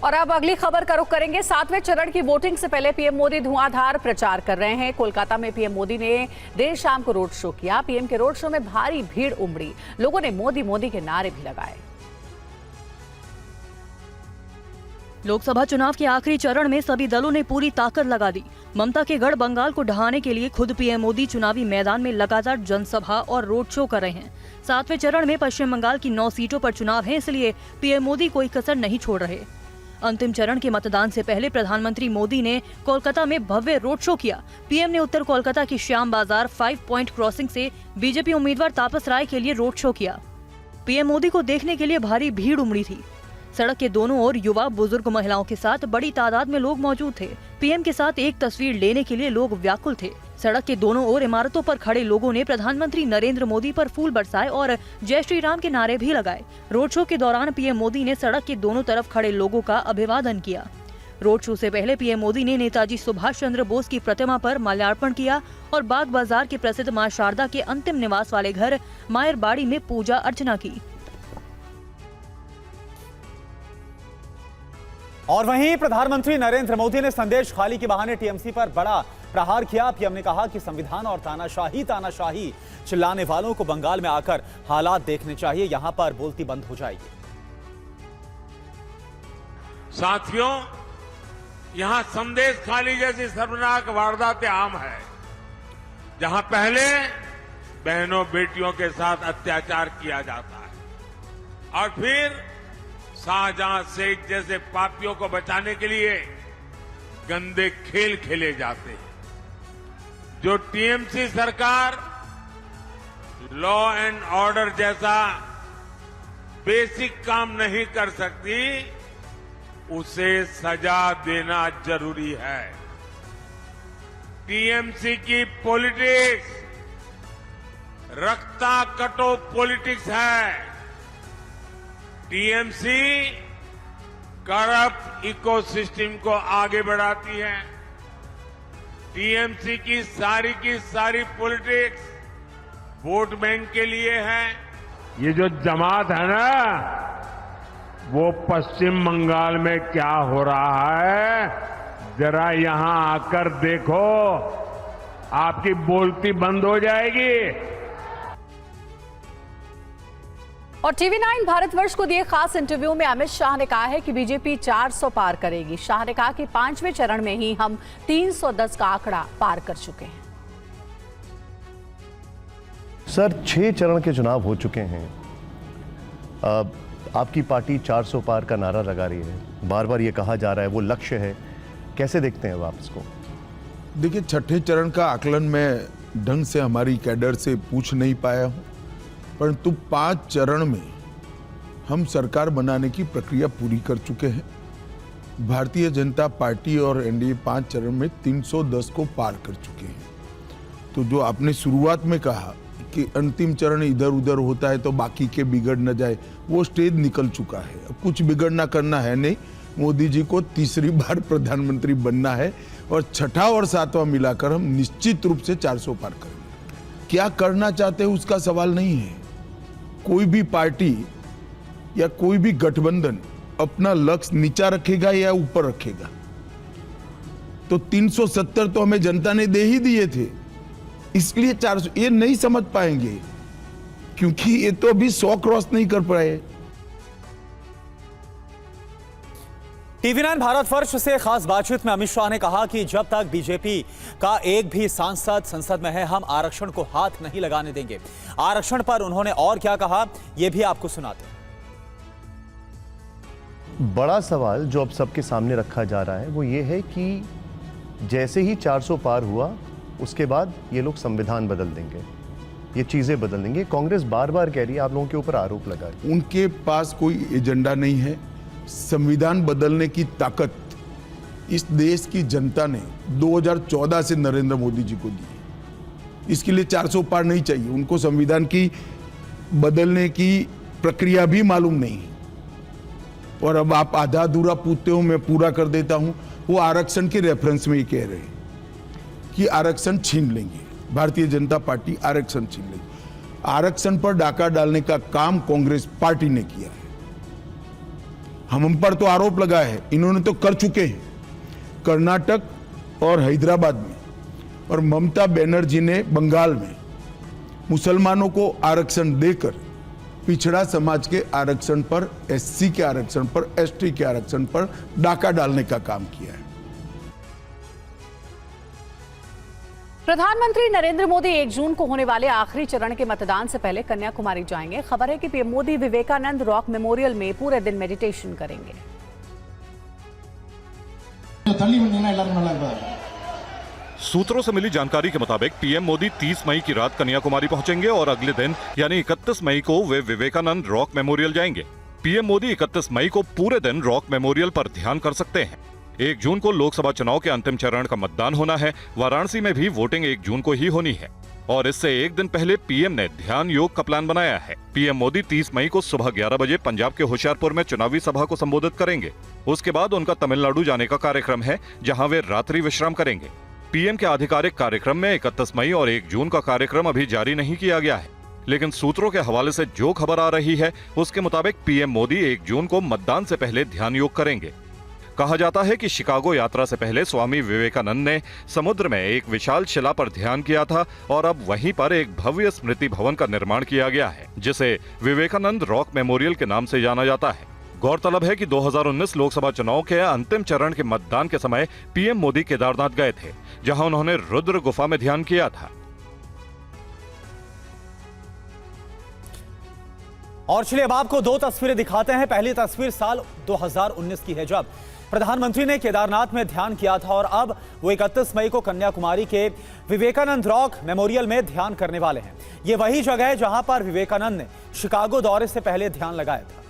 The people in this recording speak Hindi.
और अब अगली खबर का रुख करेंगे। 7वें चरण की वोटिंग से पहले पीएम मोदी धुआंधार प्रचार कर रहे हैं। कोलकाता में पीएम मोदी ने देर शाम को रोड शो किया। पीएम के रोड शो में भारी भीड़ उमड़ी। लोगों ने मोदी मोदी के नारे भी लगाए। लोकसभा चुनाव के आखिरी चरण में सभी दलों ने पूरी ताकत लगा दी। ममता के गढ़ बंगाल को ढहाने के लिए खुद पीएम मोदी चुनावी मैदान में लगातार जनसभा और रोड शो कर रहे हैं। 7वें चरण में पश्चिम बंगाल की 9 सीटों पर चुनाव है, इसलिए पीएम मोदी कोई कसर नहीं छोड़ रहे। अंतिम चरण के मतदान से पहले प्रधानमंत्री मोदी ने कोलकाता में भव्य रोड शो किया। पीएम ने उत्तर कोलकाता की श्याम बाजार 5 पॉइंट क्रॉसिंग से बीजेपी उम्मीदवार तापस राय के लिए रोड शो किया। पीएम मोदी को देखने के लिए भारी भीड़ उमड़ी थी। सड़क के दोनों ओर युवा, बुजुर्ग, महिलाओं के साथ बड़ी तादाद में लोग मौजूद थे। पीएम के साथ एक तस्वीर लेने के लिए लोग व्याकुल थे। सड़क के दोनों ओर इमारतों पर खड़े लोगों ने प्रधानमंत्री नरेंद्र मोदी पर फूल बरसाए और जय श्री राम के नारे भी लगाए। रोड शो के दौरान पीएम मोदी ने सड़क के दोनों तरफ खड़े लोगों का अभिवादन किया। रोड शो से पहले पीएम मोदी ने नेताजी सुभाष चंद्र बोस की प्रतिमा पर माल्यार्पण किया और बाग बाजार के प्रसिद्ध मां शारदा के अंतिम निवास वाले घर मायर बाड़ी में पूजा अर्चना की। और वहीं प्रधानमंत्री नरेंद्र मोदी ने संदेश खाली के बहाने टीएमसी पर बड़ा प्रहार किया। पीएम ने कहा कि संविधान और तानाशाही चिल्लाने वालों को बंगाल में आकर हालात देखने चाहिए, यहां पर बोलती बंद हो जाएगी। साथियों, यहां संदेश खाली जैसी शर्मनाक वारदातें आम है, जहां पहले बहनों बेटियों के साथ अत्याचार किया जाता है और फिर शाहजहां शेख जैसे पापियों को बचाने के लिए गंदे खेल खेले जाते हैं। जो टीएमसी सरकार लॉ एंड ऑर्डर जैसा बेसिक काम नहीं कर सकती, उसे सजा देना जरूरी है। टीएमसी की पॉलिटिक्स रक्ता कटो पॉलिटिक्स है। टीएमसी करप्ट इकोसिस्टम को आगे बढ़ाती है। टीएमसी की सारी पॉलिटिक्स वोट बैंक के लिए है। ये जो जमात है ना, वो पश्चिम बंगाल में क्या हो रहा है जरा यहां आकर देखो, आपकी बोलती बंद हो जाएगी। और टीवी9 भारतवर्ष को दिए खास इंटरव्यू में अमित शाह ने कहा है कि बीजेपी 400 पार करेगी। शाह ने कहा कि 5वें चरण में ही हम 310 का आंकड़ा पार कर चुके हैं। सर, 6 चरण के चुनाव हो चुके हैं। आपकी पार्टी 400 पार का नारा लगा रही है, बार बार ये कहा जा रहा है वो लक्ष्य है, कैसे देखते हैं आप इसको? देखिए, 6ठे चरण का आकलन मैं ढंग से हमारी कैडर से पूछ नहीं पाया हूं, परंतु 5 चरण में हम सरकार बनाने की प्रक्रिया पूरी कर चुके हैं। भारतीय जनता पार्टी और एनडीए 5 चरण में 310 को पार कर चुके हैं। तो जो आपने शुरुआत में कहा कि अंतिम चरण इधर उधर होता है तो बाकी के बिगड़ न जाए, वो स्टेज निकल चुका है। अब कुछ बिगड़ना करना है नहीं। मोदी जी को तीसरी बार प्रधानमंत्री बनना है और 6ठा और 7वां मिलाकर हम निश्चित रूप से 400 पार करेंगे। क्या करना चाहते हैं उसका सवाल नहीं है। कोई भी पार्टी या कोई भी गठबंधन अपना लक्ष्य नीचा रखेगा या ऊपर रखेगा। तो 370 तो हमें जनता ने दे ही दिए थे, इसलिए 400 ये नहीं समझ पाएंगे क्योंकि ये तो अभी 100 क्रॉस नहीं कर पाए। टीवी9 भारतवर्ष से खास बातचीत में अमित शाह ने कहा कि जब तक बीजेपी का एक भी सांसद संसद में है, हम आरक्षण को हाथ नहीं लगाने देंगे। आरक्षण पर उन्होंने और क्या कहा, यह भी आपको सुनाते हैं। बड़ा सवाल जो अब सबके सामने रखा जा रहा है वो ये है कि जैसे ही 400 पार हुआ उसके बाद ये लोग संविधान बदल देंगे, ये चीजें बदल देंगे। कांग्रेस बार बार कह रही है, आप लोगों के ऊपर आरोप लगा रही है। उनके पास कोई एजेंडा नहीं है। संविधान बदलने की ताकत इस देश की जनता ने 2014 से नरेंद्र मोदी जी को दी है। इसके लिए 400 पार नहीं चाहिए। उनको संविधान की बदलने की प्रक्रिया भी मालूम नहीं है। और अब आप आधा अधूरा पूछते हो, मैं पूरा कर देता हूं। वो आरक्षण के रेफरेंस में ही कह रहे हैं कि आरक्षण छीन लेंगे, भारतीय जनता पार्टी आरक्षण छीन लेगी। आरक्षण पर डाका डालने का काम कांग्रेस पार्टी ने किया है। हम पर तो आरोप लगा है, इन्होंने तो कर चुके हैं कर्नाटक और हैदराबाद में, और ममता बनर्जी ने बंगाल में मुसलमानों को आरक्षण देकर पिछड़ा समाज के आरक्षण पर, एससी के आरक्षण पर, एसटी के आरक्षण पर डाका डालने का काम किया है। प्रधानमंत्री नरेंद्र मोदी 1 जून को होने वाले आखिरी चरण के मतदान से पहले कन्याकुमारी जाएंगे। खबर है कि PM Modi Vivekananda rock memorial में पूरे दिन मेडिटेशन करेंगे। सूत्रों से मिली जानकारी के मुताबिक पीएम मोदी 30 मई की रात कन्याकुमारी पहुंचेंगे और अगले दिन यानी 31 मई को वे विवेकानंद रॉक मेमोरियल जाएंगे। पीएम मोदी 31 मई को पूरे दिन रॉक मेमोरियल पर ध्यान कर सकते हैं। 1 जून को लोकसभा चुनाव के अंतिम चरण का मतदान होना है। वाराणसी में भी वोटिंग 1 जून को ही होनी है और इससे एक दिन पहले पीएम ने ध्यान योग का प्लान बनाया है। पीएम मोदी 30 मई को सुबह 11 बजे पंजाब के होशियारपुर में चुनावी सभा को संबोधित करेंगे। उसके बाद उनका तमिलनाडु जाने का कार्यक्रम है, जहां वे रात्रि विश्राम करेंगे। पीएम के आधिकारिक कार्यक्रम में 31 मई और 1 जून का कार्यक्रम अभी जारी नहीं किया गया है, लेकिन सूत्रों के हवाले से जो खबर आ रही है उसके मुताबिक पीएम मोदी 1 जून को मतदान से पहले ध्यान योग करेंगे। कहा जाता है कि शिकागो यात्रा से पहले स्वामी विवेकानंद ने समुद्र में एक विशाल शिला पर ध्यान किया था और अब वहीं पर एक भव्य स्मृति भवन का निर्माण किया गया है, जिसे विवेकानंद रॉक मेमोरियल के नाम से जाना जाता है। गौरतलब है कि 2019 लोकसभा चुनाव के अंतिम चरण के मतदान के समय पीएम मोदी केदारनाथ गए थे, जहां उन्होंने रुद्र गुफा में ध्यान किया था। और चलिए अब आपको 2 तस्वीरें दिखाते हैं। पहली तस्वीर साल 2019 की है, जब प्रधानमंत्री ने केदारनाथ में ध्यान किया था और अब वो 31 मई को कन्याकुमारी के विवेकानंद रॉक मेमोरियल में ध्यान करने वाले हैं। ये वही जगह है जहां पर विवेकानंद ने शिकागो दौरे से पहले ध्यान लगाया था।